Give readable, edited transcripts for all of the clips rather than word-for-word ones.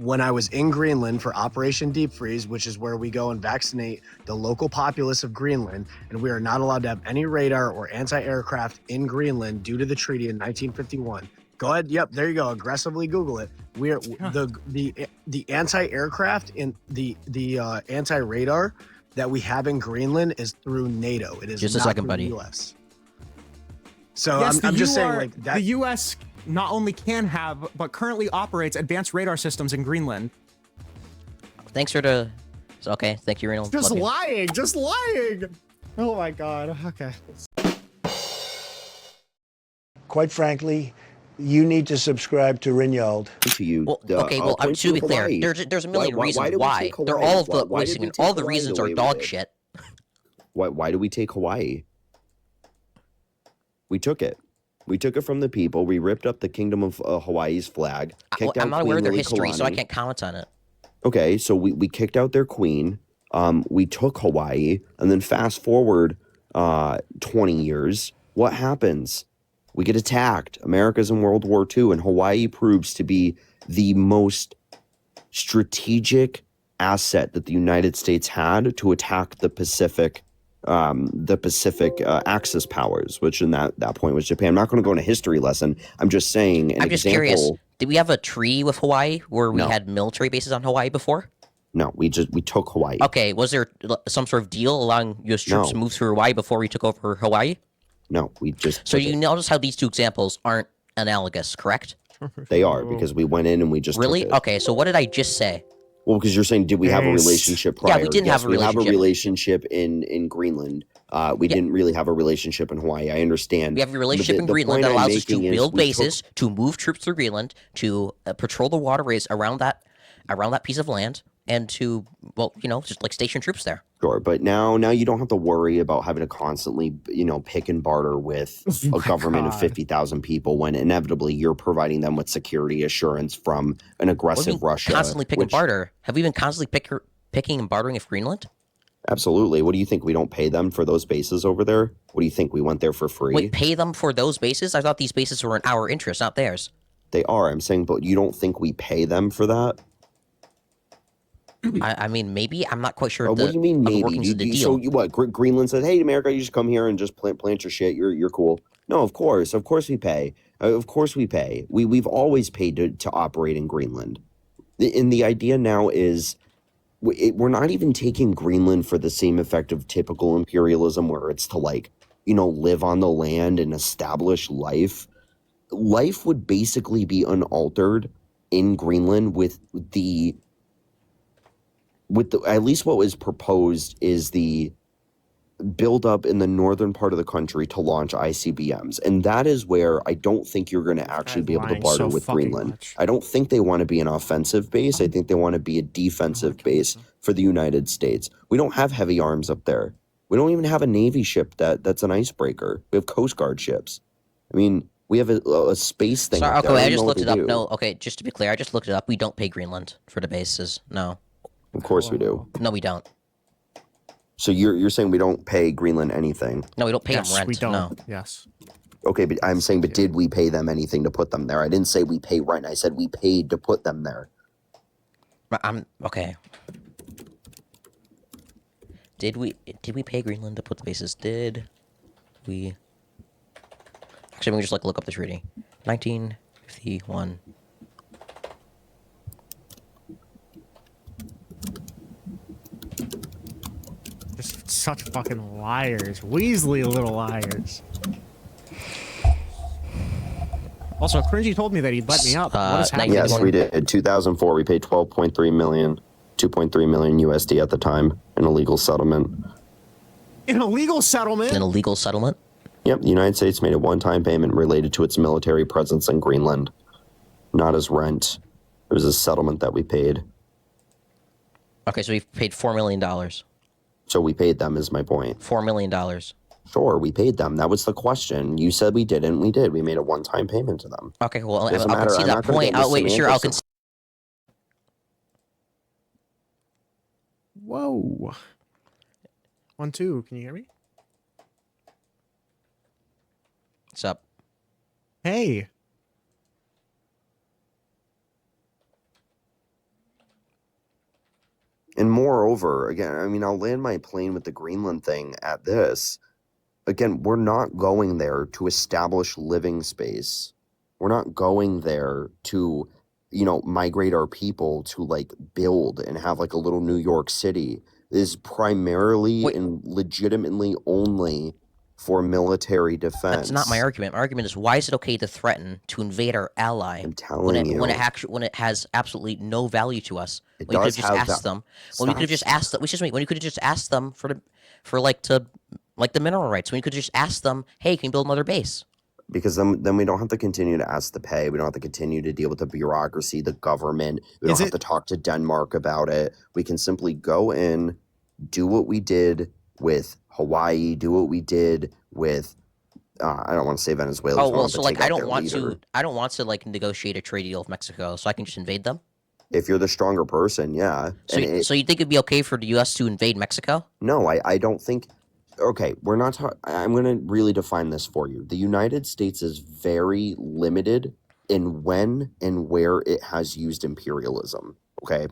when I was in Greenland for Operation Deep Freeze, which is where we go and vaccinate the local populace of Greenland, and we are not allowed to have any radar or anti-aircraft in Greenland due to the treaty in 1951. Go ahead. Yep, there you go. Aggressively Google it. We are the anti-aircraft and the anti-radar that we have in Greenland is through NATO. It is just not a second, through buddy. the U.S. So yes, I'm just saying, like that. The U.S. not only can have, but currently operates advanced radar systems in Greenland. Thanks for the. Okay, thank you, Reno. Just lying. Oh my God. Okay. Quite frankly, you need to subscribe to Rinnycast. To you. Well, okay, well, to be clear, there's a million reasons why. They're all the all the reasons are dog shit. Why do we take Hawaii? We took it. We took it from the people. We ripped up the Kingdom of Hawaii's flag. I'm not aware of their history, so I can't comment on it. Okay, so we kicked out their queen. We took Hawaii, and then fast forward 20 years. What happens? We get attacked. America's in World War II, and Hawaii proves to be the most strategic asset that the United States had to attack the Pacific Axis powers, which in that point was Japan. I'm not going to go on a history lesson. I'm just saying I'm just curious. Did we have a treaty with Hawaii where we had military bases on Hawaii before? No, we took Hawaii. Okay, was there some sort of deal allowing U.S. troops to move through Hawaii before we took over Hawaii? No, we just. So you notice how these two examples aren't analogous, correct? They are, because we went in and we just really took it. Okay. So what did I just say? Well, because you're saying, did we have a relationship prior? Yeah, we didn't have a relationship. We have a relationship in Greenland. We didn't really have a relationship in Hawaii. I understand. We have a relationship in Greenland that allows us to build bases, to move troops through Greenland, to patrol the waterways around that piece of land, and to, well, just like station troops there. Sure, but now you don't have to worry about having to constantly, pick and barter with a government of 50,000 people when inevitably you're providing them with security assurance from an aggressive Russia. Constantly pick and barter. Have we been constantly picking and bartering with Greenland? Absolutely. What do you think? We don't pay them for those bases over there? What do you think? We went there for free? Wait, pay them for those bases? I thought these bases were in our interest, not theirs. They are. I'm saying, but you don't think we pay them for that? I mean, maybe. I'm not quite sure. What do you mean maybe? So what? Greenland says, "Hey, America, you just come here and just plant your shit. You're cool." No, of course we pay. Of course we pay. We've always paid to operate in Greenland. And the idea now is we're not even taking Greenland for the same effect of typical imperialism, where it's to live on the land and establish life. Life would basically be unaltered in Greenland with at least what was proposed is the build up in the northern part of the country to launch ICBMs. And that is where I don't think you're going to actually be able to barter with Greenland. I don't think they want to be an offensive base. I think they want to be a defensive base for the United States. We don't have heavy arms up there. We don't even have a Navy ship that's an icebreaker. We have Coast Guard ships. I mean, we have a space thing. Sorry, okay, I just looked it up. No, okay, just to be clear, I just looked it up. We don't pay Greenland for the bases. No. Of course we do. No, we don't. So you're saying we don't pay Greenland anything? No, we don't pay them rent. We don't. No. Yes. Okay, but I'm saying, but did we pay them anything to put them there? I didn't say we pay rent. I said we paid to put them there. I'm okay. Did we pay Greenland to put the bases? Did we? Actually, we can just look up the treaty. 1951. Just such fucking liars. Weasley little liars. Also, Cringy told me that he'd let me up. What is happening? Yes, we did. In 2004, we paid 12.3 million, 2.3 million USD at the time in a legal settlement. In a legal settlement? In a legal settlement? Yep, the United States made a one-time payment related to its military presence in Greenland. Not as rent. It was a settlement that we paid. Okay, so we paid $4 million. So we paid them, is my point. $4 million. Sure, we paid them. That was the question. You said we didn't. We did. We made a one-time payment to them. Okay, well, I'll concede that point. I'll concede. Whoa. 1, 2. Can you hear me? What's up? Hey. And moreover, again, I mean, I'll land my plane with the Greenland thing at this. Again, we're not going there to establish living space. We're not going there to, migrate our people to like build and have like a little New York City. This is primarily and legitimately only for military defense. That's not my argument. My argument is, why is it okay to threaten to invade our ally I'm telling you. when it has absolutely no value to us? It When you could does have just have asked that. them. When you could have just asked them. When you could have just asked them for the mineral rights. When you could just ask them, hey, can you build another base? Because then we don't have to continue to ask the pay. We don't have to continue to deal with the bureaucracy, the government. We don't have to talk to Denmark about it. We can simply go in, do what we did with Hawaii, do what we did with I don't want to say Venezuela. Oh well, so like I don't want to like negotiate a trade deal with Mexico, so I can just invade them. If you're the stronger person, yeah. So you think it'd be okay for the U.S. to invade Mexico? No, I don't think. Okay, we're not. I'm going to really define this for you. The United States is very limited in when and where it has used imperialism. Okay,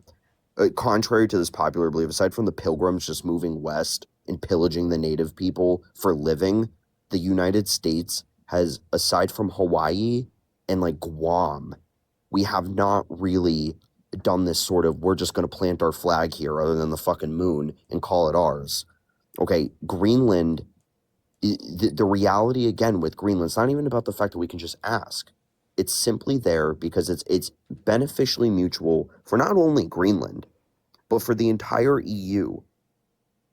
contrary to this popular belief, aside from the Pilgrims just moving west and pillaging the native people for living, the United States has, aside from Hawaii and like Guam, we have not really done this sort of, we're just going to plant our flag here other than the fucking moon and call it ours. Okay, Greenland, the reality again with Greenland, it's not even about the fact that we can just ask. It's simply there because it's beneficially mutual for not only Greenland, but for the entire EU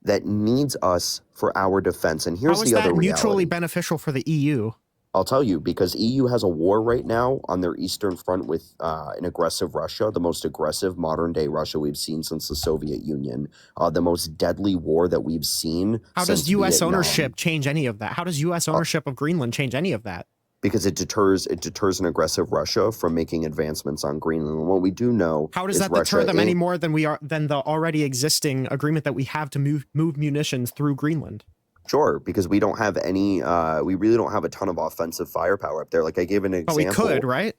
that needs us for our defense. And here's the other reality. How is that mutually beneficial for the EU? I'll tell you, because EU has a war right now on their eastern front with an aggressive Russia, the most aggressive modern-day Russia we've seen since the Soviet Union, the most deadly war that we've seen. How does U.S. ownership change any of that? How does U.S. ownership of Greenland change any of that? Because it deters an aggressive Russia from making advancements on Greenland. And what we do know, how does that deter them any more than the already existing agreement that we have to move munitions through Greenland? Sure, because we don't have any, we really don't have a ton of offensive firepower up there. Like I gave an example. But we could, right?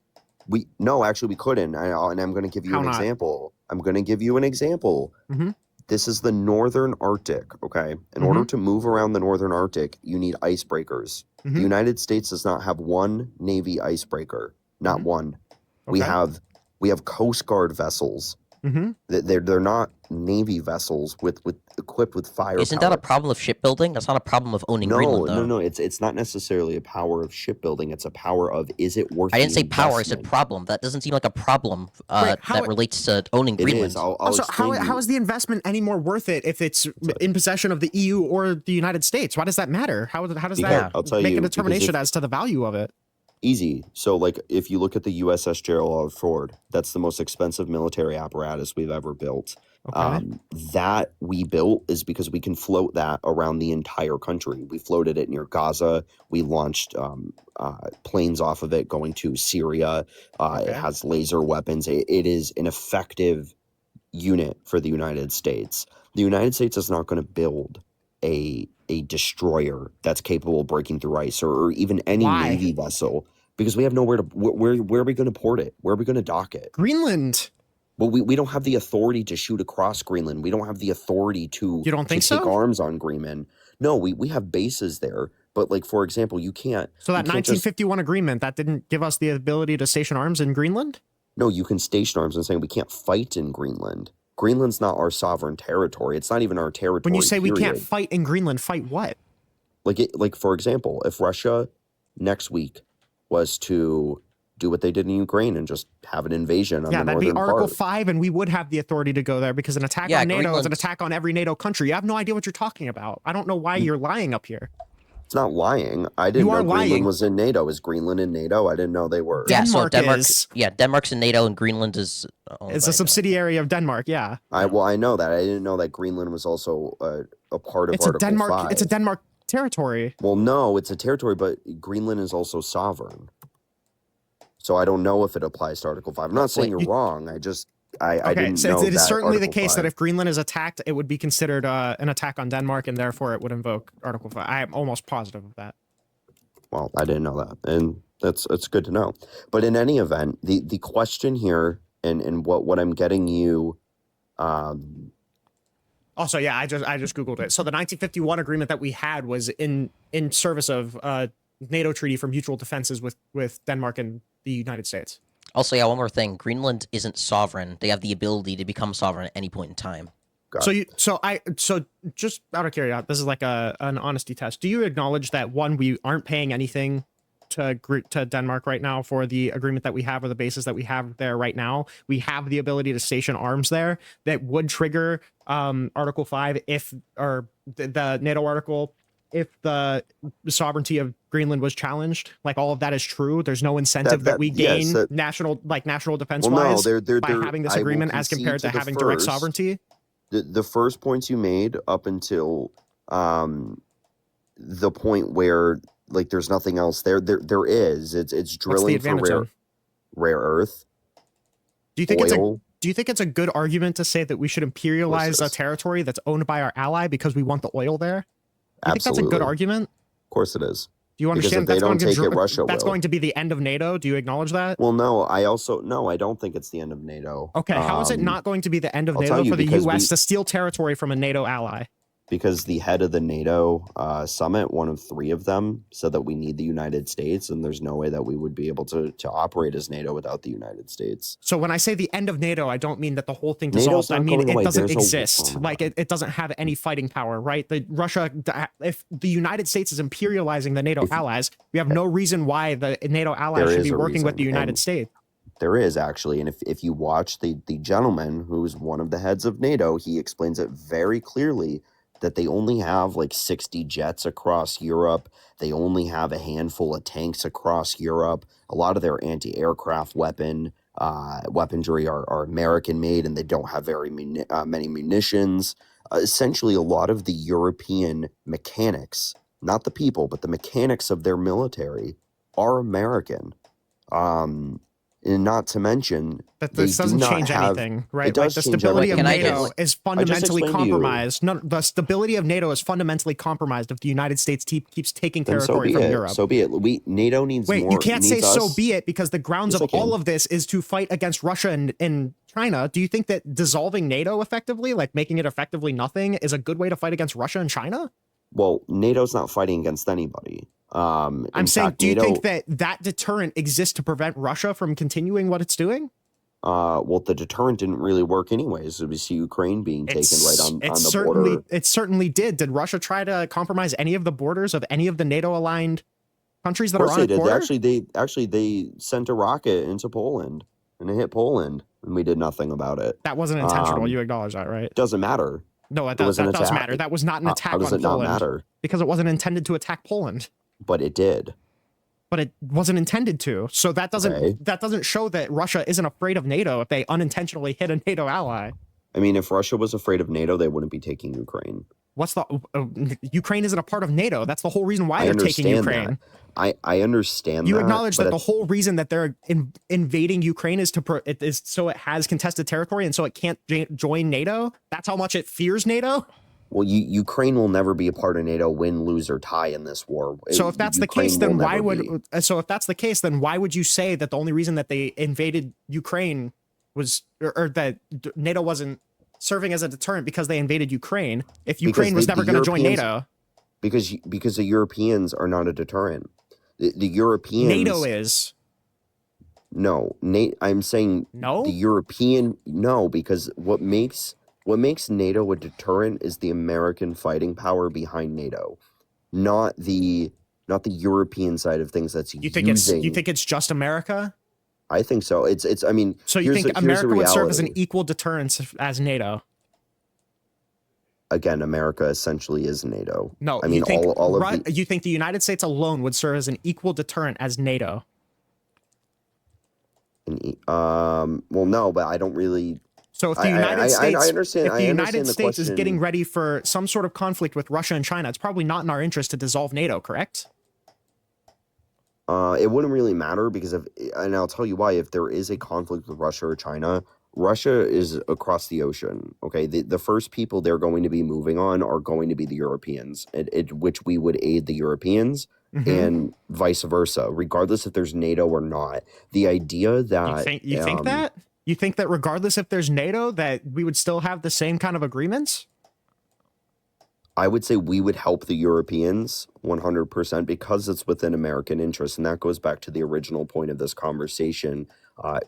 No, actually we couldn't. And I'm going to give you an example. I'm going to give you an example. Mm-hmm. This is the Northern Arctic, okay? In order to move around the Northern Arctic, you need icebreakers. Mm-hmm. The United States does not have one Navy icebreaker. Not one. Okay. We have Coast Guard vessels. Mm-hmm. They're not Navy vessels with equipped with firepower. Isn't that a problem of shipbuilding? That's not a problem of owning Greenland, though. No. It's not necessarily a power of shipbuilding. It's a power of, is it worth? I didn't say power. I said problem. That doesn't seem like a problem that relates to owning Greenland. Also, how is the investment any more worth it if it's in possession of the EU or the United States? Why does that matter? How does that make a determination as to the value of it? Easy. So, like, if you look at the USS Gerald Ford, that's the most expensive military apparatus we've ever built. Okay. That we built is because we can float that around the entire country. We floated it near Gaza. We launched planes off of it going to Syria. It has laser weapons. It is an effective unit for the United States. The United States is not going to build a destroyer that's capable of breaking through ice or even any Navy vessel, because we have nowhere to, where are we going to port it? Where are we going to dock it? Greenland. Well, we don't have the authority to shoot across Greenland. We don't have the authority to, you don't think to take arms on Greenland. No, we have bases there. But like, for example, you can't. So that 1951 agreement, that didn't give us the ability to station arms in Greenland? No, you can station arms. I'm saying we can't fight in Greenland. Greenland's not our sovereign territory. It's not even our territory. When you say we can't fight in Greenland, fight what? Like for example, if Russia next week was to do what they did in Ukraine and just have an invasion on the northern part. Yeah, that'd be Article 5, and we would have the authority to go there because an attack on NATO is an attack on every NATO country. You have no idea what you're talking about. I don't know why you're lying up here. It's not lying. I didn't know Greenland was in NATO. Is Greenland in NATO? I didn't know they were. Denmark is. Yeah, Denmark's in NATO and Greenland is. It's a subsidiary of Denmark. Yeah. I know that. I didn't know that Greenland was also a part of Article 5. It's a Denmark territory. Well, no, it's a territory, but Greenland is also sovereign. So I don't know if it applies to Article 5. I'm not saying you're wrong. I just. I didn't know it is that certainly the Article case 5. that if Greenland is attacked, it would be considered an attack on Denmark, and therefore it would invoke Article 5. I am almost positive of that. Well, I didn't know that, and it's good to know. But in any event, the question here, and what I'm getting you Also, yeah, I just Googled it. So the 1951 agreement that we had was in service of NATO treaty for mutual defenses with Denmark and the United States. Also, yeah, one more thing. Greenland isn't sovereign. They have the ability to become sovereign at any point in time. So just out of curiosity, this is like an honesty test. Do you acknowledge that, one, we aren't paying anything to Denmark right now for the agreement that we have, or the bases that we have there right now? We have the ability to station arms there that would trigger Article 5 or the NATO article if the sovereignty of Greenland was challenged. Like, all of that is true. There's no incentive that we gain national defense wise by having this agreement as compared to having direct sovereignty. The first points you made up until the point where, like, there's nothing else there is. It's drilling for rare earth. Do you think it's a good argument to say that we should imperialize a territory that's owned by our ally because we want the oil there? Do you think that's a good argument? Of course it is. Do you understand that's going to be the end of NATO? Do you acknowledge that? Well, no, I don't think it's the end of NATO. Okay, how is it not going to be the end of NATO for the U.S. to steal territory from a NATO ally? Because the head of the NATO summit, one of 3 of them, said that we need the United States, and there's no way that we would be able to operate as NATO without the United States. So when I say the end of NATO, I don't mean that the whole thing dissolves. I mean it doesn't exist. Like, it doesn't have any fighting power, right? If the United States is imperializing the NATO allies, we have no reason why the NATO allies should be working with the United States. There is, actually, and if you watch the gentleman who's one of the heads of NATO, he explains it very clearly that they only have like 60 jets across Europe. They only have a handful of tanks across Europe. A lot of their anti-aircraft weaponry are American-made, and they don't have very many munitions. Essentially, a lot of the European mechanics, not the people, but the mechanics of their military, are American. And not to mention that this doesn't change anything, right? Like, the stability of NATO is fundamentally compromised. No, the stability of NATO is fundamentally compromised if the United States keeps taking territory from Europe. So be it. NATO needs more. Wait, you can't say so be it, because the grounds of all of this is to fight against Russia and China. Do you think that dissolving NATO effectively, like making it effectively nothing, is a good way to fight against Russia and China? Well, NATO's not fighting against anybody. I'm saying, do you think that deterrent exists to prevent Russia from continuing what it's doing? Well, the deterrent didn't really work anyways. We see Ukraine being taken right on the border. It certainly did. Did Russia try to compromise any of the borders of any of the NATO-aligned countries that are on the border? They sent a rocket into Poland, and it hit Poland, and we did nothing about it. That wasn't intentional. You acknowledge that, right? Doesn't matter. No, that does matter. That was not an attack on Poland. How does it not matter? Because it wasn't intended to attack Poland. But it did. But it wasn't intended to. So that doesn't show that Russia isn't afraid of NATO if they unintentionally hit a NATO ally. I mean, if Russia was afraid of NATO, they wouldn't be taking Ukraine. Ukraine isn't a part of NATO. That's the whole reason why they're taking Ukraine. I understand that. You acknowledge that the whole reason that they're invading Ukraine is so it has contested territory and so it can't join NATO? That's how much it fears NATO? Well, Ukraine will never be a part of NATO, win, lose, or tie in this war. So if that's the case, then why would you say that the only reason that they invaded Ukraine was, or that NATO wasn't serving as a deterrent because they invaded Ukraine, if Ukraine was never going to join NATO? Because the Europeans are not a deterrent. The Europeans... NATO is. No, I'm saying no. Because what makes NATO a deterrent is the American fighting power behind NATO, not the European side of things. You think it's just America? I think so. I mean, so you think America would serve as an equal deterrence as NATO? Again, America essentially is NATO. No, I mean, you think the United States alone would serve as an equal deterrent as NATO? Well, no, but I don't really. So if the United States is getting ready for some sort of conflict with Russia and China, it's probably not in our interest to dissolve NATO, correct? It wouldn't really matter because and I'll tell you why. If there is a conflict with Russia or China, Russia is across the ocean. Okay, the first people they're going to be moving on are going to be the Europeans, which we would aid the Europeans, and vice versa, regardless if there's NATO or not. The idea that you think that regardless if there's NATO, that we would still have the same kind of agreements? I would say we would help the Europeans 100% because it's within American interest. And that goes back to the original point of this conversation.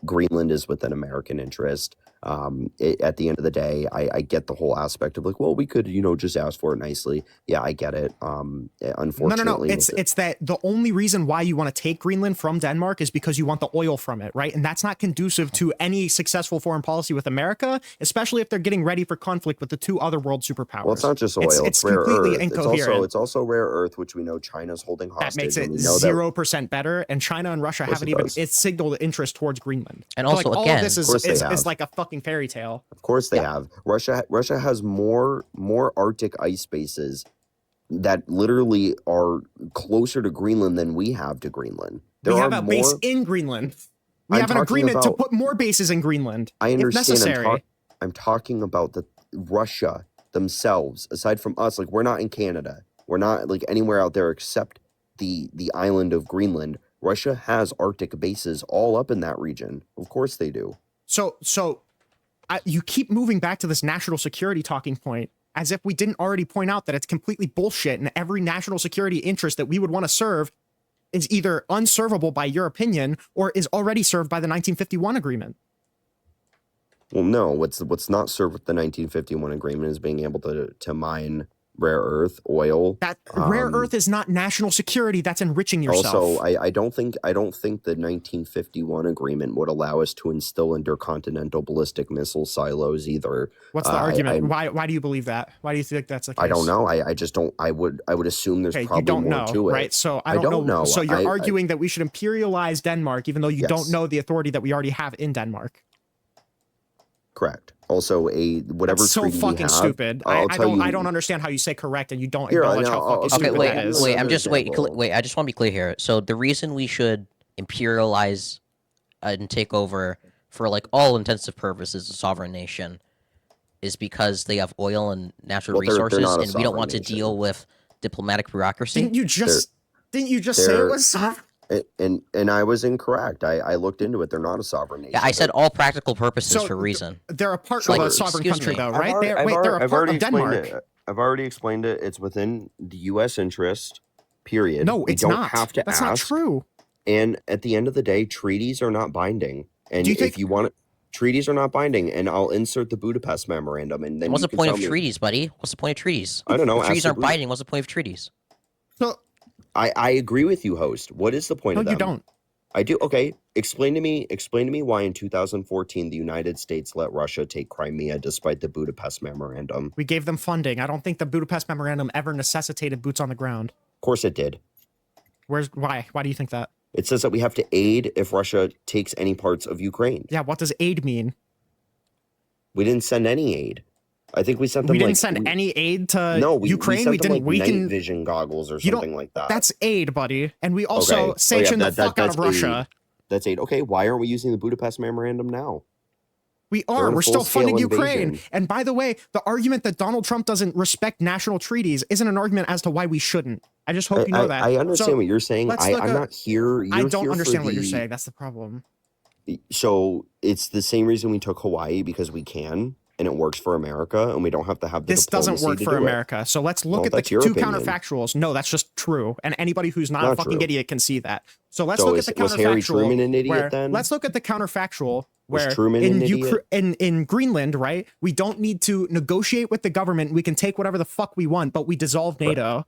Greenland is within American interest. At the end of the day, I get the whole aspect of like, well, we could, just ask for it nicely. Yeah, I get it. Unfortunately. No. It's that the only reason why you want to take Greenland from Denmark is because you want the oil from it, right? And that's not conducive to any successful foreign policy with America, especially if they're getting ready for conflict with the two other world superpowers. Well, it's not just oil. It's rare completely earth. incoherent. It's also rare earth, which we know China's holding hostage. That makes it 0% better, and China and Russia haven't even signaled interest towards Greenland. And also, all again, of this is like a fucking fairy tale. Of course they have. Russia has more Arctic ice bases that literally are closer to Greenland than we have to Greenland. We have a base in Greenland. We have an agreement to put more bases in Greenland. I understand. If necessary. I'm talking about Russia themselves. Aside from us, like we're not in Canada. We're not like anywhere out there except the island of Greenland. Russia has Arctic bases all up in that region. Of course they do. So you keep moving back to this national security talking point as if we didn't already point out that it's completely bullshit, and every national security interest that we would want to serve is either unservable by your opinion or is already served by the 1951 agreement. Well, no, what's not served with the 1951 agreement is being able to mine rare earth, oil. That rare earth is not national security. That's enriching yourself. Also, I don't think the 1951 agreement would allow us to instill intercontinental ballistic missile silos either. What's the argument? Why do you believe that? Why do you think that's the case? I don't know. I just don't. I would assume there's probably you don't more know, to it. Right? So I don't know. So you're arguing that we should imperialize Denmark, even though you don't know the authority that we already have in Denmark. Correct. Also, whatever That's so treaty fucking we have, stupid. I don't understand how you say correct and you don't acknowledge how fucking stupid that is. Wait. I just want to be clear here. So the reason we should imperialize and take over for like all intensive purposes a sovereign nation is because they have oil and natural resources, and we don't want to deal with diplomatic bureaucracy. Didn't you just say it was sovereign? And I was incorrect. I looked into it. They're not a sovereign nation. Yeah, I said all practical purposes for a reason. They're a part of a sovereign country, though, right? They're a part of Denmark. I've already explained it. It's within the U.S. interest, period. No, it's not. That's not true. And at the end of the day, treaties are not binding. And if you want it, treaties are not binding. And I'll insert the Budapest Memorandum. And then what's the point of treaties, buddy? What's the point of treaties? I don't know. If treaties aren't binding. What's the point of treaties? So I agree with you, host. What is the point of them? No, you don't. I do. Okay. Explain to me why in 2014 the United States let Russia take Crimea despite the Budapest Memorandum. We gave them funding. I don't think the Budapest Memorandum ever necessitated boots on the ground. Of course it did. Why? Why do you think that? It says that we have to aid if Russia takes any parts of Ukraine. Yeah, what does aid mean? We didn't send any aid. I think we sent them. We didn't send any aid to Ukraine. We sent them night vision goggles or something like that. That's aid, buddy. And we also sanctioned the fuck out of Russia. That's aid. Okay, why aren't we using the Budapest Memorandum now? We are. We're still funding Ukraine. And by the way, the argument that Donald Trump doesn't respect national treaties isn't an argument as to why we shouldn't. I just hope you know that. I understand what you're saying. I'm not here. I don't understand what you're saying. That's the problem. So it's the same reason we took Hawaii, because we can. And it works for America, and we don't have to have the This doesn't work for America. So let's look at the two counterfactuals. No, that's just true. And anybody who's not a fucking idiot can see that. So let's look at the counterfactual. Was Harry Truman an idiot then? Let's look at the counterfactual where in in Greenland, right? We don't need to negotiate with the government. We can take whatever the fuck we want, but we dissolve NATO.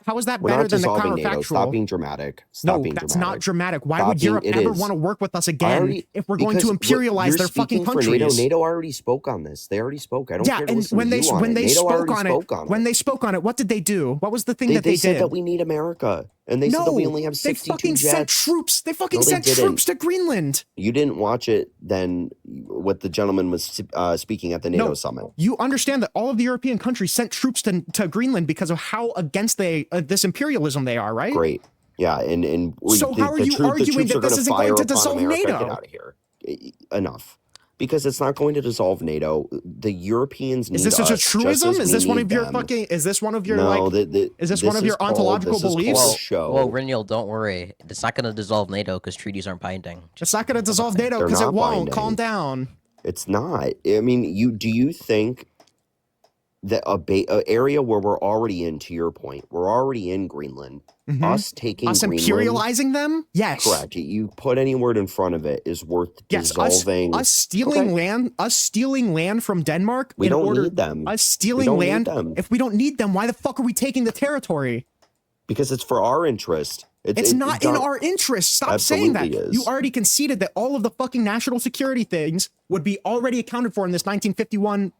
How is that better than the counterfactual? NATO. Stop being dramatic. That's not dramatic. Why would Europe ever want to work with us again if we're going to imperialize their fucking countries? NATO already spoke on this. They already spoke. I don't care to listen when to you when they spoke on it, on when they spoke on it, what did they do? What was the thing that they did? They said that we need America, and they said that we only have 62 jets. Sent troops. They fucking sent troops to Greenland. You didn't watch it then. What the gentleman was speaking at the NATO summit. You understand that all of the European countries sent troops to Greenland because of how against this imperialism they are, right? Great. Yeah, and so how are you arguing that this isn't going to dissolve NATO? Get out of here. Enough. Because it's not going to dissolve NATO. The Europeans need us. Is this a truism? Is this one of your fucking? Is this one of your is this one of your ontological beliefs? Whoa, Rinnycast, don't worry. It's not going to dissolve NATO because treaties aren't binding. It's not going to dissolve NATO because it won't. Calm down. It's not. I mean, do you think a area where we're already in. To your point, we're already in Greenland. Us taking us Greenland, imperializing them. Yes, correct. You put any word in front of it is worth dissolving. Us stealing land. Us stealing land from Denmark. We don't need them. Us stealing land. If we don't need them, why the fuck are we taking the territory? Because it's for our interest. It's not in our interest. Stop saying that. You already conceded that all of the fucking national security things would be already accounted for in this 1951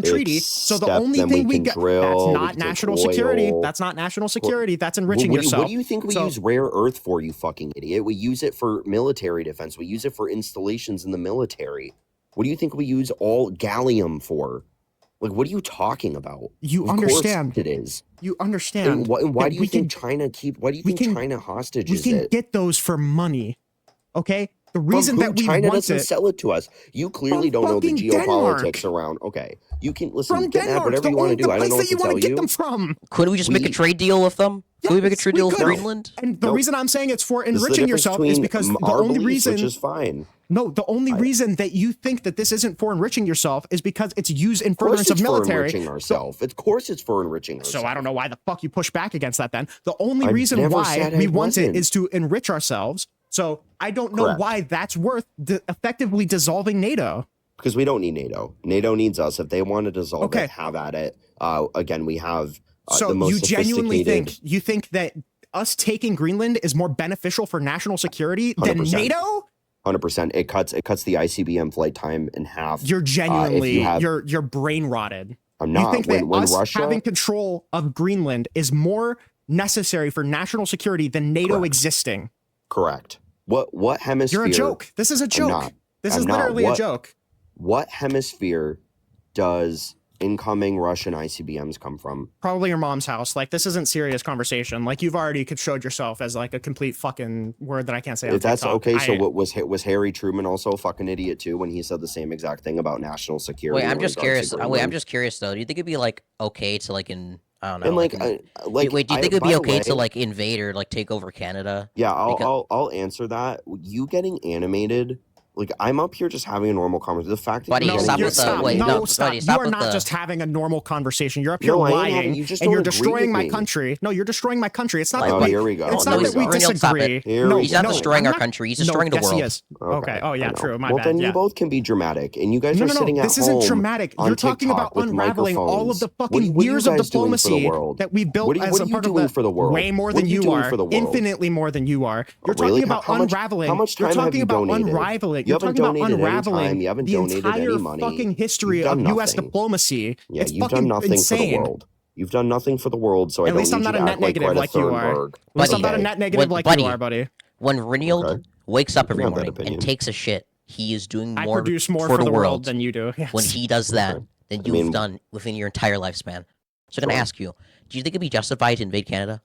treaty. So the only thing we got, that's not national security. That's not national security. That's enriching yourself. What do you think we use rare earth for, you fucking idiot? We use it for military defense. We use it for installations in the military. What do you think we use all gallium for? Like, what are you talking about? You understand. It is. You understand. And why do you think China why do you think China hostages it? We can get those for money. Okay? The reason that we China want doesn't sell it to us. You clearly don't know the geopolitics around. Okay. You can listen, from Denmark, whatever you want to do. I don't know what to tell you. Get them from. Couldn't we just make a trade deal with them? Could we make a trade deal with Greenland? And the reason I'm saying it's for enriching yourself is because the only reason, which is fine. No, the only reason that you think that this isn't for enriching yourself is because it's used in furtherance of military. Of course it's for enriching ourselves. So I don't know why the fuck you push back against that then. The only reason why we want it is to enrich ourselves. So I don't know why that's worth effectively dissolving NATO. Because we don't need NATO. NATO needs us. If they want to dissolve it, have at it. Again, we have so the most you genuinely think that us taking Greenland is more beneficial for national security 100%. Than NATO? 100%. It cuts the ICBM flight time in half. You're genuinely you're brain rotted. I'm not. You think that us having control of Greenland is more necessary for national security than NATO existing? Correct. What hemisphere? You're a joke. This is a joke. This is literally a joke. What hemisphere does incoming Russian ICBMs come from? Probably your mom's house. Like, this isn't serious conversation. Like, you've already showed yourself as like a complete fucking word that I can't say on That's TikTok. Okay. So what was Harry Truman also a fucking idiot too when he said the same exact thing about national security? Wait, I'm just curious. I'm just curious though. Do you think it'd be like okay to like I don't know. And wait, do you think it'd be okay to like invade or like take over Canada? Yeah, I'll answer that. You getting animated. Like, I'm up here just having a normal conversation. The fact that stop. You are not just having a normal conversation. You're up here lying, and you're destroying my country. No, you're destroying my country. It's not that here we go. It's not that we disagree. He's not destroying our country. He's destroying the world. He is. Okay. Oh yeah, true. My bad. Well, then you both can be dramatic, and you guys are sitting at home. This isn't dramatic. You're talking about unraveling all of the fucking years of diplomacy that we built as a part of the world. Way more than you are. Infinitely more than you are. You're talking about unraveling. You're talking about unraveling. You're talking about unraveling the entire fucking history of U.S. diplomacy. Yeah, it's you've done nothing insane. for the world. You've done nothing for the world, so at least I'm not a net negative like you are. At least I'm not a net negative like you are, buddy. When Rinnycast wakes up every morning and takes a shit, he is doing more. I produce more for the world than you do. When he does that, then you've done within your entire lifespan. So I'm gonna ask you: do you think it'd be justified to invade Canada?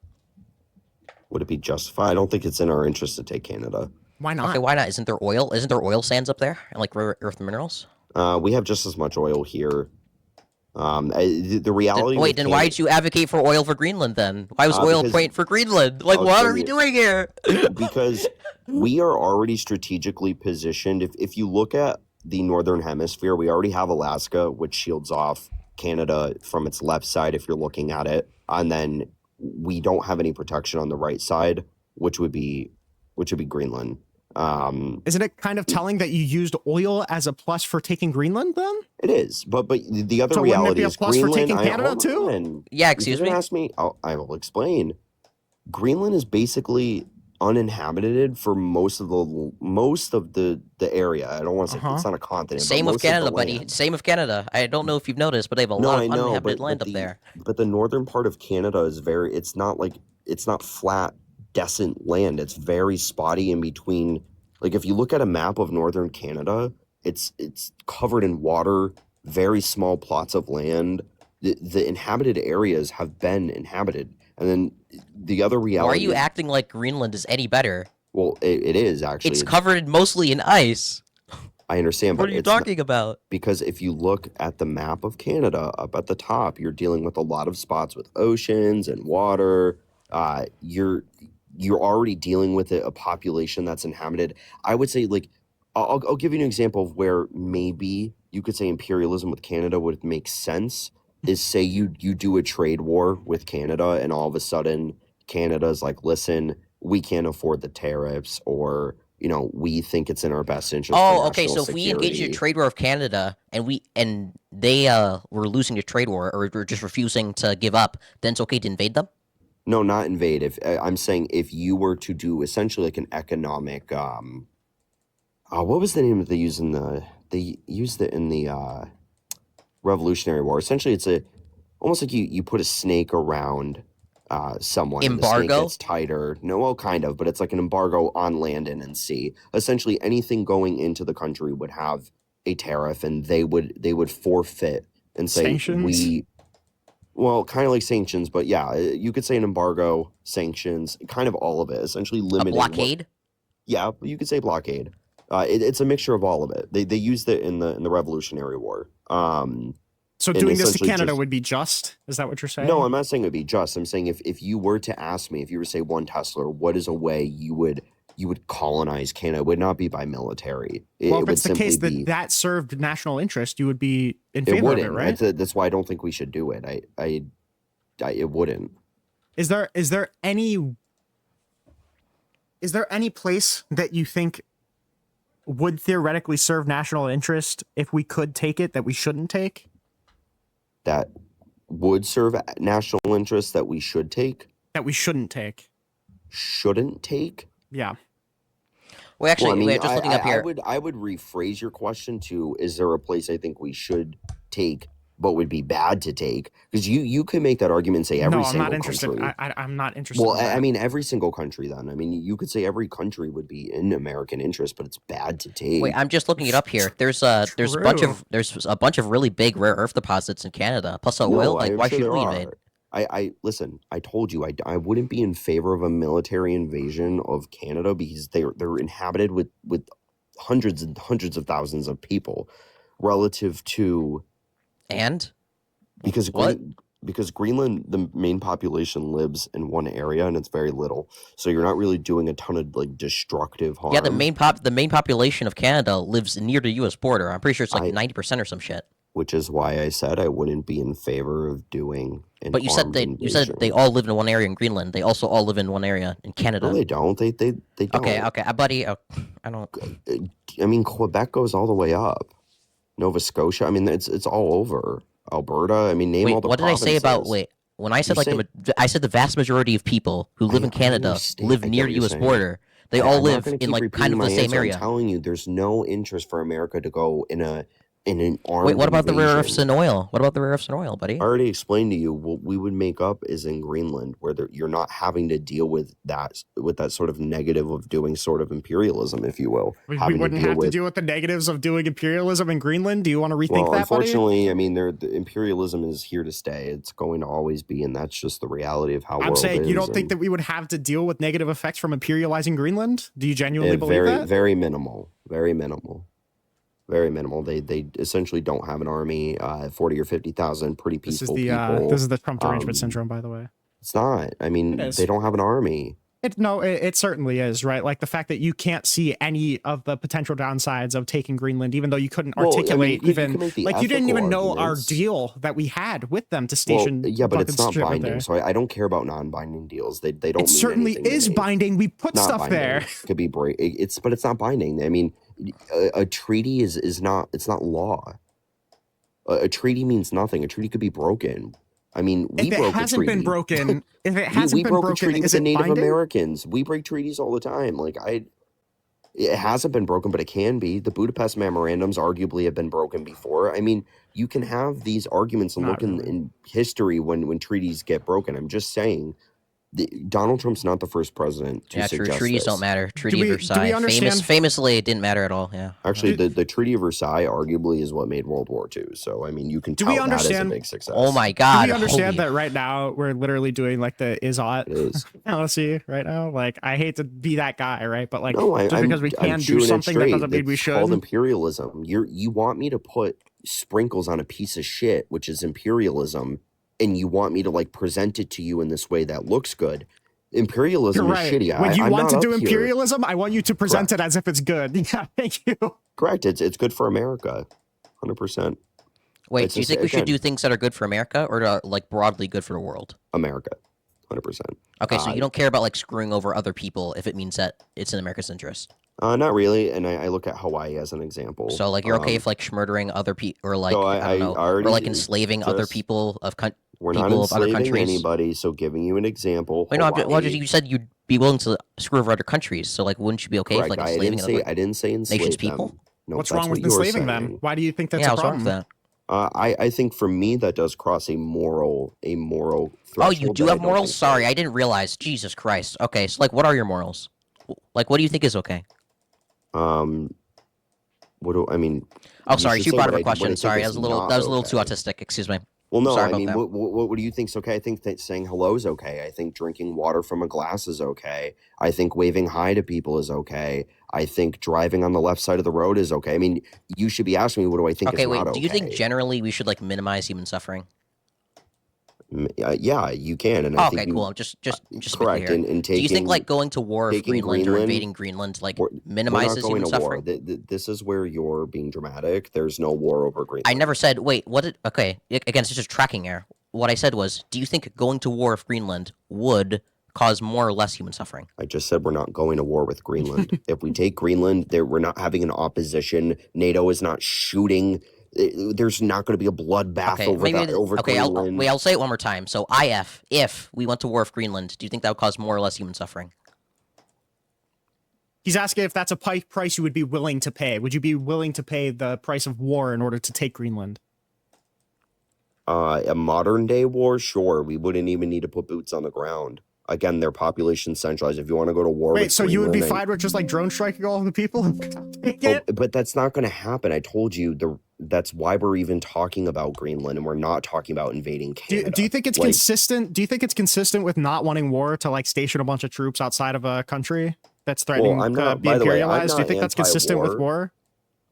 Would it be justified? I don't think it's in our interest to take Canada. Why not? Okay, why not? Isn't there oil? Isn't there oil sands up there and like rare earth minerals? We have just as much oil here. The reality. Then why did you advocate for oil for Greenland then? Why was oil point for Greenland? Like, what are we doing here? Because we are already strategically positioned. If you look at the northern hemisphere, we already have Alaska, which shields off Canada from its left side. If you're looking at it, and then we don't have any protection on the right side, which would be Greenland. Isn't it kind of telling that you used oil as a plus for taking Greenland then? It is, but the other reality is Greenland. For taking Canada too? Yeah, excuse me. Ask me. I will explain. Greenland is basically uninhabited for most of the area. I don't want to say it's not a continent. Same with Canada, buddy. Same with Canada. I don't know if you've noticed, but they have a lot of uninhabited land up there. But the northern part of Canada is it's not flat, decent land. It's very spotty in between. Like, if you look at a map of northern Canada, it's covered in water, very small plots of land. The inhabited areas have been inhabited. And then the other reality... Why are you acting like Greenland is any better? Well, it is, actually. It's covered mostly in ice. I understand, but what are you talking about? Because if you look at the map of Canada, up at the top, you're dealing with a lot of spots with oceans and water. You're already dealing with a population that's inhabited. I would say, like, I'll give you an example of where maybe you could say imperialism with Canada would make sense is, say you do a trade war with Canada, and all of a sudden Canada's like, listen, we can't afford the tariffs, or we think it's in our best interest. Oh, okay. So if we engage in a trade war with Canada and they were losing the trade war, or were just refusing to give up, then it's okay to invade them? No, not invade. If I'm saying if you were to do essentially like an economic, what was the name that they used in the Revolutionary War? Essentially, it's almost like you put a snake around someone. Embargo? And the snake gets tighter. No, well, kind of, but it's like an embargo on land and sea. Essentially, anything going into the country would have a tariff, and they would forfeit and say Sanctions? Well, kind of like sanctions, but yeah, you could say an embargo, sanctions, kind of all of it. Essentially limiting. A blockade? Yeah, you could say blockade. It's a mixture of all of it. They used it in the Revolutionary War. So doing this to Canada would be just? Is that what you're saying? No, I'm not saying it would be just. I'm saying if you were to ask me, if you were to say one Tesla, what is a way you would colonize Canada? It would not be by military. Well, if it's the case that served national interest, you would be in favor of it, right? That's why I don't think we should do it. It wouldn't. Is there any place that you think would theoretically serve national interest if we could take it that we shouldn't take? That would serve national interest that we should take? That we shouldn't take. Shouldn't take? Yeah. Well, actually, we're just looking up here. I would rephrase your question to, is there a place I think we should take but would be bad to take? Because you could make that argument and say every single country. I'm not interested. Well, I mean, every single country then. I mean, you could say every country would be in American interest, but it's bad to take. Wait, I'm just looking it up here. There's a bunch of really big rare earth deposits in Canada. Plus oil. Why should we invade? Listen, I told you I wouldn't be in favor of a military invasion of Canada because they're inhabited with hundreds and hundreds of thousands of people relative to. And because what? Because Greenland, the main population lives in one area and it's very little, so you're not really doing a ton of like destructive harm. Yeah, the main population of Canada lives near the U.S. border. I'm pretty sure it's like 90% or some shit. Which is why I said I wouldn't be in favor of doing an But you said they all live in one area in Greenland. They also all live in one area in Canada. No, they don't. They don't. Okay, buddy. I don't. I mean, Quebec goes all the way up. Nova Scotia. I mean, it's all over. Alberta. I mean, name all the. What did I say about? Wait, when I said I said the vast majority of people who live in Canada live near the U.S. border. They all live in like kind of the same area. I'm telling you, there's no interest for America to go in an armed. Wait, what about invasion. the rare earths and oil? What about the rare earths and oil, buddy? I already explained to you what we would make up is in Greenland, where you're not having to deal with that sort of negative of doing sort of imperialism, if you will. We wouldn't have to deal with the negatives of doing imperialism in Greenland. Do you want to rethink that? Unfortunately, buddy? I mean, the imperialism is here to stay. It's going to always be, and that's just the reality of how. I'm saying you don't think that we would have to deal with negative effects from imperializing Greenland? Do you genuinely believe that? Very minimal. Very minimal. Very minimal. They essentially don't have an army. 40 or 50,000 pretty peaceful people. This is the Trump derangement syndrome, by the way. It's not. I mean, they don't have an army. It certainly is, right? Like the fact that you can't see any of the potential downsides of taking Greenland, even though you couldn't articulate you didn't even know our deal that we had with them to station. Well, yeah, but it's not binding, so I don't care about non-binding deals. They don't. It certainly is binding. We put stuff there. It could be but it's not binding. I mean, a treaty is not. It's not law. A treaty means nothing. A treaty could be broken. I mean, we broke a treaty. If it hasn't been broken, we broke a treaty with the Native Americans. We break treaties all the time. It hasn't been broken, but it can be. The Budapest memorandums arguably have been broken before. I mean, you can have these arguments and look in history when treaties get broken. I'm just saying. Donald Trump's not the first president to suggest treaties this. Don't matter. Treaty of Versailles, famously, it didn't matter at all. Yeah. Actually, the Treaty of Versailles arguably is what made World War II. So I mean, you can tout that as a big success. Oh my God! Do we understand that right now we're literally doing like the is-ought fallacy right now? Like, I hate to be that guy, right? But like, because we can do something, that doesn't mean we should. It's called imperialism. You want me to put sprinkles on a piece of shit, which is imperialism. And you want me to like present it to you in this way that looks good. Imperialism is shitty. When you want to do imperialism, I want you to present it as if it's good. Yeah, thank you. Correct. It's good for America. 100%. Wait, It's do you just, think we should again, do things that are good for America or like broadly good for the world? America, 100%. Okay, so you don't care about like screwing over other people if it means that it's in America's interest. Not really, and I look at Hawaii as an example. So like you're okay if like murdering other people or like So I don't know, or already like enslaving other just people of we're not people of other enslaving countries. anybody. So giving you an example, Wait, no, well, Hawaii. you said you'd be willing to screw over other countries. So like, wouldn't you be okay if Correct. like enslaving I didn't say enslave nation's them. people? No, What's that's wrong what with you're enslaving them? saying. Why do you think that's Yeah, a what's wrong with problem? that? I think for me that does cross a moral threshold. Oh, you do that I have don't morals? think Sorry, does. I didn't realize. Jesus Christ. Okay, so like, what are your morals? Like, what do you think is okay? What do I mean? Oh, you sorry, should too say broad what of a I question. Sorry, think that is was a not little too okay. autistic. Excuse me. Well, no, Sorry I about mean, that. what do you think's okay? I think that saying hello is okay. I think drinking water from a glass is okay. I think waving hi to people is okay. I think driving on the left side of the road is okay. I mean, you should be asking me, what do I think Okay, is wait. not okay? Do you think generally we should like minimize human suffering? Yeah, you can, and Oh, I okay, think cool. Just to be correct. clear. In Do you think like taking going to war with taking Greenland or Greenland, invading Greenland like we're not minimizes going human to war. suffering? This is where you're being dramatic. There's no war over Greenland. I never said. Wait, what? Okay, again, it's just tracking error. What I said was, do you think going to war with Greenland would cause more or less human suffering? I just said we're not going to war with Greenland. If we take Greenland, we're not having an opposition. NATO is not shooting. There's not going to be a bloodbath Okay, over maybe. over Okay, Greenland. I'll say it one more time. So, if we went to war with Greenland, do you think that would cause more or less human suffering? He's asking if that's a price you would be willing to pay. Would you be willing to pay the price of war in order to take Greenland? A modern day war, sure. We wouldn't even need to put boots on the ground. Again, their population centralized. If you want to go to war Wait, with so Greenland, you would be fine with just like drone striking all of the people? but that's not going to happen. I told you that's why we're even talking about Greenland, and we're not talking about invading Canada. Do you think it's consistent? Do you think it's consistent with not wanting war to like station a bunch of troops outside of a country that's threatening to be imperialized? Do you think that's consistent with war?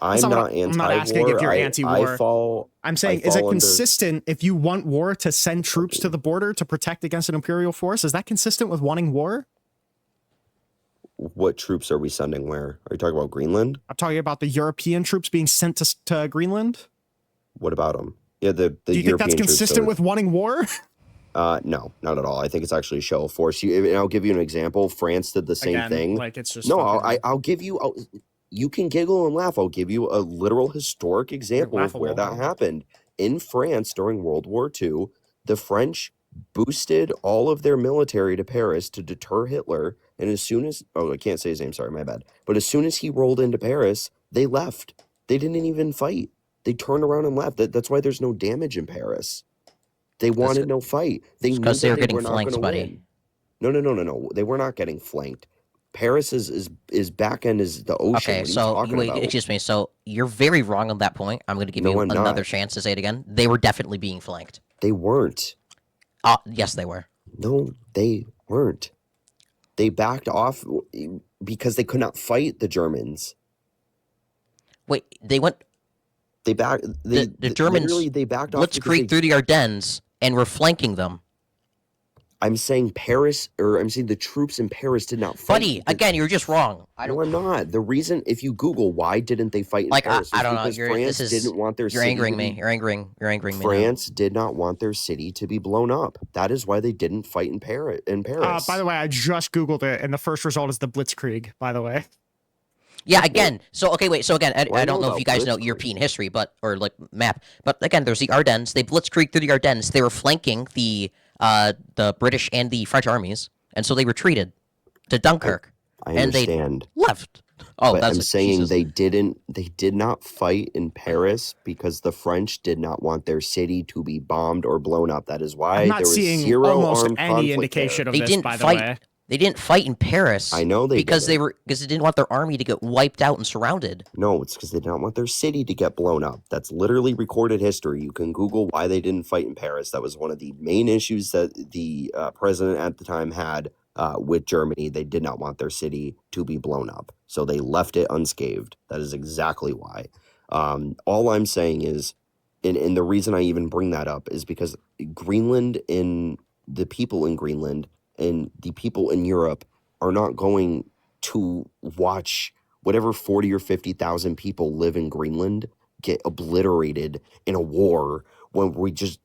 I'm not anti-war. I'm not asking if you're anti-war. I'm saying, is it under consistent if you want war to send troops to the border to protect against an imperial force? Is that consistent with wanting war? What troops are we sending where? Are you talking about Greenland? I'm talking about the European troops being sent to Greenland. What about them? Yeah, the Do you European think that's consistent with wanting war? No, not at all. I think it's actually a show of force. And I'll give you an example. France did the same thing. Like it's just no. I'll give you. You can giggle and laugh. I'll give you a literal historic example of where that happened. In France during World War II, the French boosted all of their military to Paris to deter Hitler. And as soon as, I can't say his name, sorry, my bad. But as soon as he rolled into Paris, they left. They didn't even fight. They turned around and left. That's why there's no damage in Paris. They wanted no fight. They knew they were getting not flanked, buddy. Win. No. They were not getting flanked. Paris is back end is the ocean. Okay, so wait, excuse me. So you're very wrong on that point. I'm going to give you another chance to say it again. They were definitely being flanked. They weren't. Yes, they were. No, they weren't. They backed off because they could not fight the Germans. Wait, they went. They backed. The Germans. Literally, they backed off. Blitzkrieg through the Ardennes and were flanking them. I'm saying Paris, or I'm saying the troops in Paris did not fight. Buddy, again, you're just wrong. No, I'm not. The reason, if you Google why didn't they fight in Paris, I don't know. France didn't want their city. You're angering me. You're angering me. France did not want their city to be blown up. That is why they didn't fight in Paris. By the way, I just Googled it, and the first result is the Blitzkrieg, by the way. Yeah, again. So, okay, wait. So, again, I don't know if you guys know European history, or, like, map. But, again, there's the Ardennes. They blitzkrieg through the Ardennes. They were flanking the British and the French armies, and so they retreated to Dunkirk. I understand. And they left. Oh, but that's I'm saying they did not fight in Paris because the French did not want their city to be bombed or blown up. That is why there was zero almost armed any indication there. of this, by the way. They didn't fight in Paris. I know because they didn't want their army to get wiped out and surrounded. No, it's because they didn't want their city to get blown up. That's literally recorded history. You can Google why they didn't fight in Paris. That was one of the main issues that the president at the time had with Germany. They did not want their city to be blown up, so they left it unscathed. That is exactly why. All I'm saying is, and the reason I even bring that up is because Greenland and the people in Greenland and the people in Europe are not going to watch whatever 40 or 50,000 people live in Greenland get obliterated in a war when we just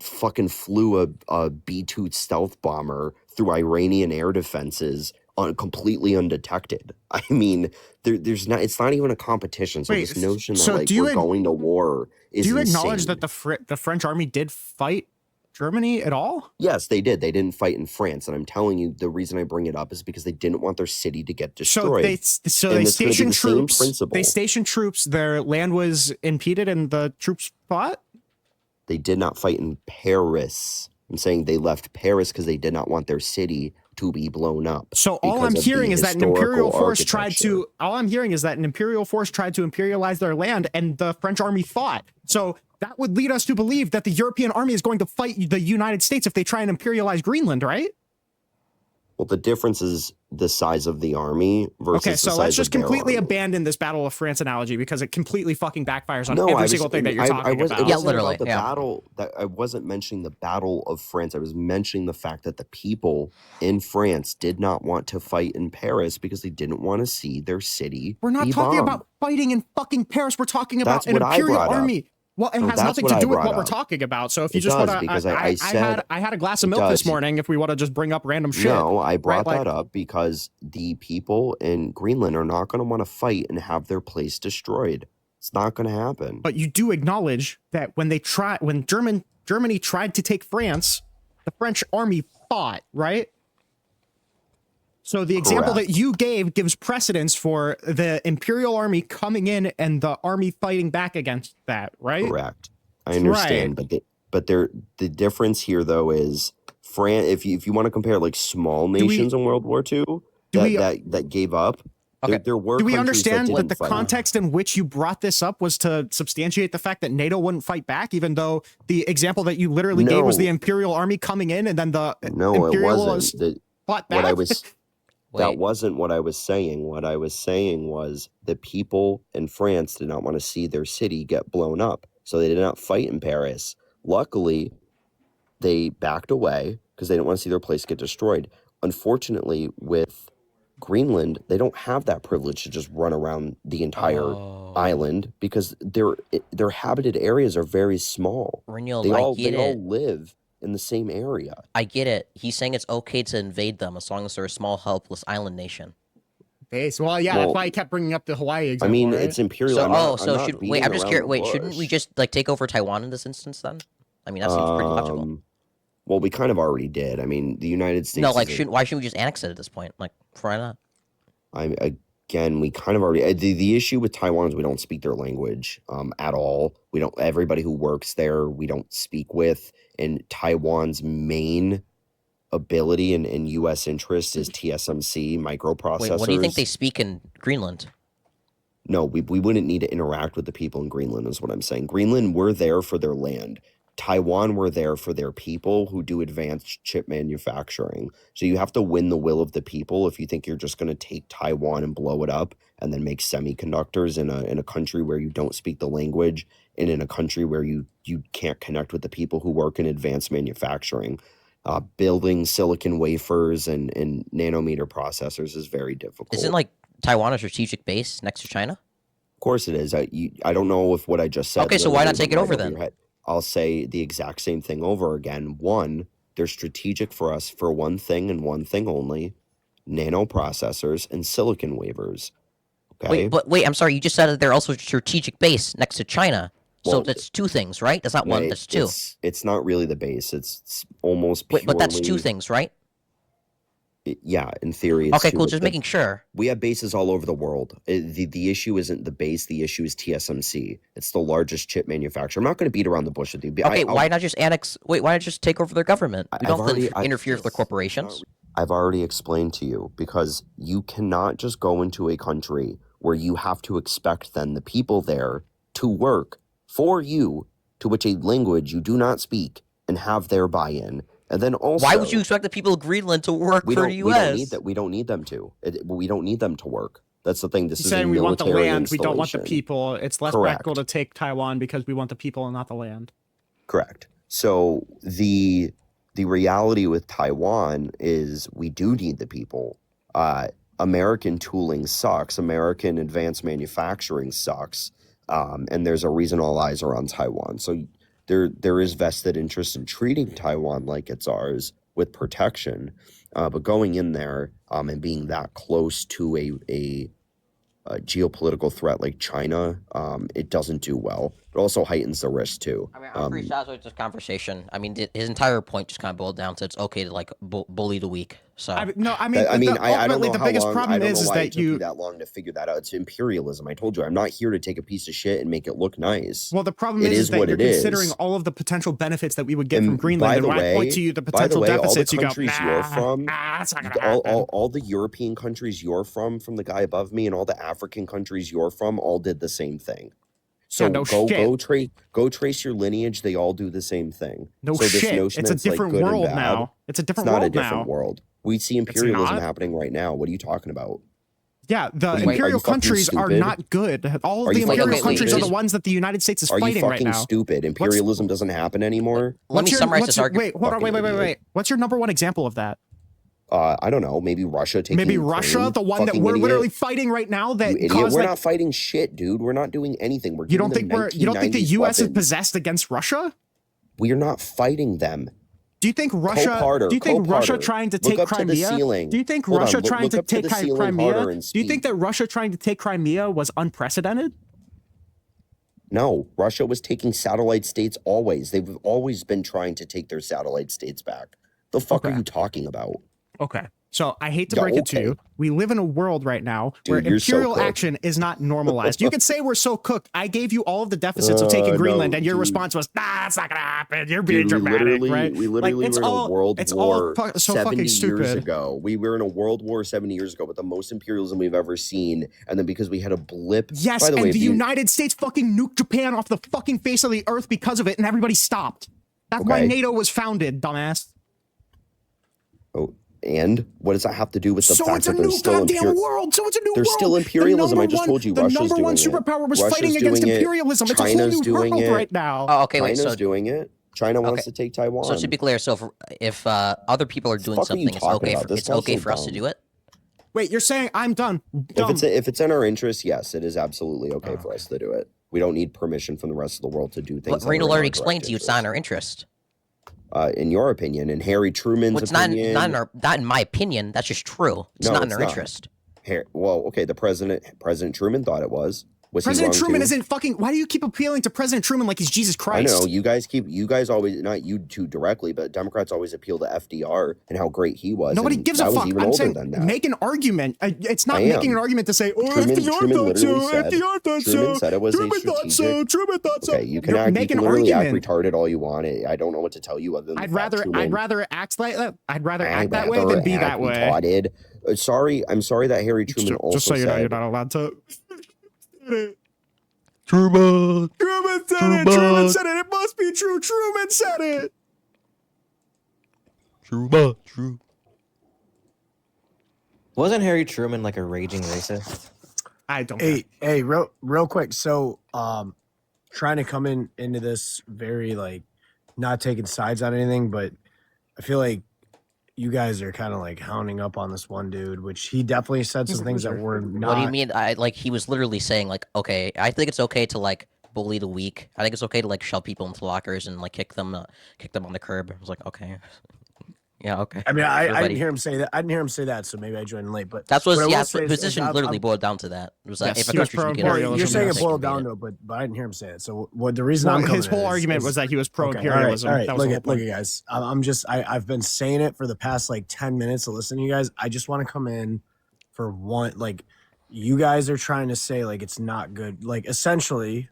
fucking flew a B-2 stealth bomber through Iranian air defenses completely undetected. I mean, there's not. It's not even a competition. So Wait, this notion that so like do you we're going to war is Do you insane. acknowledge that the French army did fight Germany at all? Yes, they did. They didn't fight in France, and I'm telling you, the reason I bring it up is because they didn't want their city to get destroyed. So And they it's gonna be stationed the same troops. principle. They stationed troops. Their land was impeded, and the troops fought. They did not fight in Paris. I'm saying they left Paris because they did not want their city to be blown up. So all I'm because of the hearing is that an imperial historical force tried architecture. to. All I'm hearing is that an imperial force tried to imperialize their land, and the French army fought. So that would lead us to believe that the European army is going to fight the United States if they try and imperialize Greenland, right? Well, the difference is the size of the army versus Okay, the so size let's just of their completely army. abandon this Battle of France analogy because it completely fucking backfires on No, every single thing that you're talking was, about. It Yeah, wasn't literally, about the yeah. battle. That I wasn't mentioning the Battle of France. I was mentioning the fact that the people in France did not want to fight in Paris because they didn't want to see their city. We're not be talking bombed. about fighting in fucking Paris. We're talking about That's an what I imperial brought up. army. Well, it No, has that's nothing what to I do with brought what we're up. talking about. So if you It just does, want to, because I had a glass of it milk this does. morning. If we want to just bring up random shit, No, I brought Like- that up because the people in Greenland are not going to want to fight and have their place destroyed. It's not going to happen. but you do acknowledge that when Germany tried to take France, the French army fought, right? So the example Correct. that you gave gives precedence for the imperial army coming in and the army fighting back against that, right? Correct. I understand, but the difference here though is France. If you want to compare like small we- nations in World War II we- that gave up, Okay. there were. Do we countries understand that didn't the fight. context in which you brought this up was to substantiate the fact that NATO wouldn't fight back, even though the example that you literally gave was No. the imperial army coming in and then the No, it imperialists wasn't. fought back? What I was that Wait, wasn't what I was saying. What I was saying was the people in France did not want to see their city get blown up, so they did not fight in Paris. Luckily, they backed away because they didn't want to see their place get destroyed. Unfortunately, with Greenland, they don't have that privilege to just run around the entire Oh. island because their habited areas are very small. Rinnycast, They I all get they all it. live in the same area. I get it. He's saying it's okay to invade them as long as they're a small, helpless island nation. Base. Well, yeah, Well, that's why he kept bringing up the Hawaii example. I mean, right? it's imperial. So, I'm not, so I'm not should beating wait? I'm just around curious. the Wait, shouldn't we bush. just like take over Taiwan in this instance then? I mean, that seems pretty logical. Well, we kind of already did. I mean, the United States. No, like, is a- why shouldn't we just annex it at this point? Like, why not? Again, we kind of already. The issue with Taiwan is we don't speak their language at all. We don't. Everybody who works there, we don't speak with. And Taiwan's main ability and U.S. interest is TSMC microprocessors. Wait, what do you think they speak in Greenland? No, we wouldn't need to interact with the people in Greenland, is what I'm saying. Greenland, we're there for their land. Taiwan, we're there for their people who do advanced chip manufacturing. So you have to win the will of the people if you think you're just going to take Taiwan and blow it up and then make semiconductors in a country where you don't speak the language and in a country where you can't connect with the people who work in advanced manufacturing. Building silicon wafers and nanometer processors is very difficult. Isn't like Taiwan a strategic base next to China? Of course it is. I don't know if what I just said. Okay, so why not literally take it went over right then? your head. I'll say the exact same thing over again. One, they're strategic for us for one thing and one thing only: nano processors and silicon wafers. Okay. Wait, I'm sorry. You just said that they're also a strategic base next to China. So Well, that's two things, right? That's not one. Wait, That's two. It's not really the base. It's almost purely. Wait, but that's two things, right? Yeah, in theory. It's Okay, two, cool. but Just making sure. We have bases all over the world. The issue isn't the base. The issue is TSMC. It's the largest chip manufacturer. I'm not going to beat around the bush with you. Okay, why not just annex? Wait, why not just take over their government? We don't have to interfere with their corporations. I've already explained to you because you cannot just go into a country where you have to expect then the people there to work for you, to which a language you do not speak, and have their buy-in. And then also, Why would you expect the people of Greenland to work for the U.S.? We don't need them to. We don't need them to work. That's the thing. This He's is a saying we want the military land, we don't want the installation. people. It's less Correct. practical to take Taiwan because we want the people and not the land. Correct. So the reality with Taiwan is we do need the people. American tooling sucks. American advanced manufacturing sucks. And there's a reason all eyes are on Taiwan. So there is vested interest in treating Taiwan like it's ours with protection, but going in there and being that close to a geopolitical threat like China, it doesn't do well. It also heightens the risk too. I mean, I'm pretty satisfied with this conversation. I mean, his entire point just kind of boiled down to it's okay to like bully the weak. So I don't know the biggest problem is that it took you that long to figure that out. It's imperialism. I told you, I'm not here to take a piece of shit and make it look nice. Well, the problem is that you're considering all of the potential benefits that we would get from Greenland. And when I point to you the potential deficits, you go, all the European countries you're from the guy above me, and all the African countries you're from, all did the same thing. So go trace your lineage. They all do the same thing. It's a different world now. It's a different world now. It's not a different world. We see imperialism happening right now. What are you talking about? Yeah, the imperial countries are not good. All of the imperial countries are the ones that the United States is fighting right now. Are you fucking stupid? Imperialism doesn't happen anymore. Let me summarize this argument. Wait, hold on. Wait. What's your number one example of that? I don't know. Maybe Russia taking Russia, the one that we're literally fighting right now. We're not fighting shit, dude. We're not doing anything. You don't think the U.S. is possessed against Russia? We are not fighting them. Do you think Russia? Do you think Russia trying to take Crimea? Do you think Russia trying to take Crimea? Do you think that Russia trying to take Crimea was unprecedented? No, Russia was taking satellite states always. They've always been trying to take their satellite states back. The fuck are you talking about? Okay. So I hate to break it to you. We live in a world right now where imperial action is not normalized. You could say we're so cooked. I gave you all of the deficits of taking Greenland, and your response was, "Nah, it's not gonna happen. You're being dramatic, right?" We literally were in a world war 70 years ago. We were in a world war 70 years ago with the most imperialism we've ever seen, and then because we had a blip. Yes, by the way, the United States fucking nuked Japan off the fucking face of the earth because of it, and everybody stopped. That's why NATO was founded, dumbass. Oh. And what does that have to do with the fact that there's still world? So it's a new world. There's still imperialism. I just told you Russia's doing it. The number one superpower was fighting against imperialism. It's a whole new world right now. Oh, okay, wait. China's doing it. China wants to take Taiwan. So to be clear, so if other people are doing something, it's okay for us to do it. Wait, you're saying I'm done? If it's in our interest, yes, it is absolutely okay for us to do it. We don't need permission from the rest of the world to do things. But Reno already explained to you it's not in our interest. In your opinion, in Harry Truman's opinion, not in my opinion. That's just true. It's not in our interest. Okay, President Truman thought it was. President Truman isn't fucking. Why do you keep appealing to President Truman like he's Jesus Christ? I know you guys always, not you two directly, but Democrats always appeal to FDR and how great he was. Nobody gives a fuck. I'm saying make an argument. It's not making an argument to say, oh, FDR thought so. FDR thought so. Truman said it was Truman thought so. Truman thought so. Okay, you can literally act retarded all you want. I don't know what to tell you other than I'd rather act like that. I'd rather act that way than be that way. I'm sorry that Harry Truman also just so you know, you're not allowed to. Truman said it. It must be true. Truman said it. True. Wasn't Harry Truman like a raging racist? I don't. Hey, real quick. So, trying to come into this very like not taking sides on anything, but I feel like you guys are kind of like hounding up on this one dude, which he definitely said some things that were not. What do you mean? He was literally saying like, okay, I think it's okay to like bully the weak. I think it's okay to like shove people into lockers and like kick them on the curb. I was like, okay. Yeah, okay. I mean, I didn't hear him say that. I didn't hear him say that, so maybe I joined late. But that's what the position literally boiled down to that. It was like, if a country should get you're saying it boiled down to it, but I didn't hear him say it. So the reason I'm coming his whole argument was that he was pro-imperialism. All right. Look at guys. I've been saying it for the past like 10 minutes to listen to you guys. I just want to come in for one. Like, you guys are trying to say like it's not good. Like, essentially,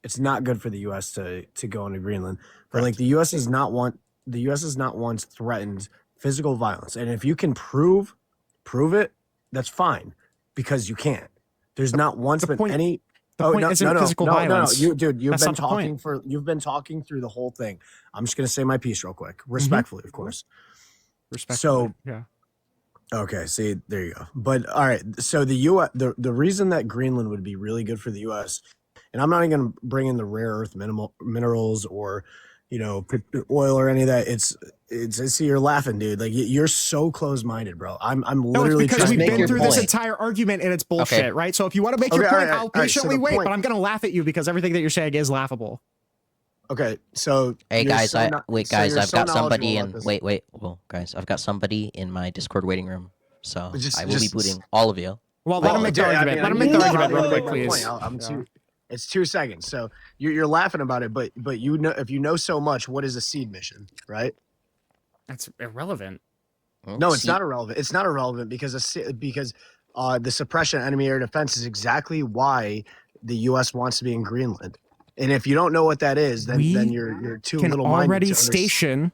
it's not good for the U.S. to go into Greenland. But like the U.S. is not once threatened physical violence, and if you can prove it, that's fine, because you can't. There's not once been any. No, you've been talking through the whole thing. I'm just gonna say my piece real quick, respectfully, of course. Respectfully, yeah. Okay, see, there you go. But all right, so the U.S. the reason that Greenland would be really good for the U.S. and I'm not even gonna bring in the rare earth minerals or oil or any of that. It's see, you're laughing, dude. Like you're so close-minded, bro. I'm No, it's literally because trying we've to make been your through this point. entire argument and it's bullshit, Okay. right? So if you want to make your Okay, point, all right, I'll all right, so patiently the wait, point- but I'm gonna laugh at you because everything that you're saying is laughable. Okay, so Hey you're guys, so no- so guys, you're I've so got somebody knowledgeable in. about this. Well, guys, I've got somebody in my Discord waiting room, so Just- I will be just- booting all of you. Well, let him Well, make the dude, I argument. mean, Let him I make the mean, argument I'm real gonna quick, make my please. point. I'm Yeah. too. It's 2 seconds. So you're laughing about it, but you know, if you know so much, what is a seed mission, right? That's irrelevant. No, it's not irrelevant. It's not irrelevant because the suppression of enemy air defense is exactly why the U.S. wants to be in Greenland. And if you don't know what that is, then We you're too Can little minded already to station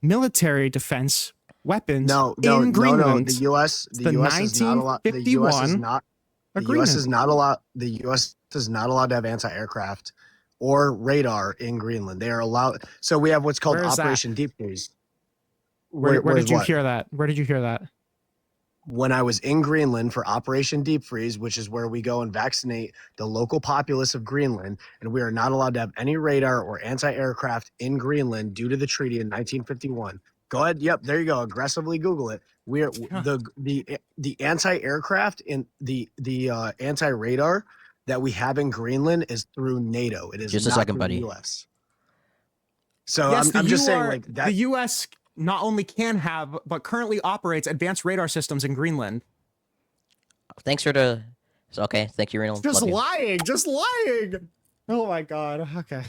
military defense weapons No, in Greenland. The U.S. the is not allowed. The U.S. is 1951 not. The agreement. U.S. is not allowed. The U.S. is not allowed to have anti-aircraft or radar in Greenland. They are allowed. So we have what's called Where is that? Operation Deep Freeze. Where Where's did you what? hear that? Where did you hear that? When I was in Greenland for Operation Deep Freeze, which is where we go and vaccinate the local populace of Greenland, and we are not allowed to have any radar or anti-aircraft in Greenland due to the treaty in 1951. Go ahead. Yep, there you go. Aggressively Google it. We are the anti-aircraft and the anti-radar that we have in Greenland is through NATO. It is Just a not second, through buddy. the U.S. So Yes, I'm just saying like that. The U.S. not only can have, but currently operates advanced radar systems in Greenland. Thanks for the. Okay, thank you, Reno. Just Love you. lying, just lying. Oh my god. Okay.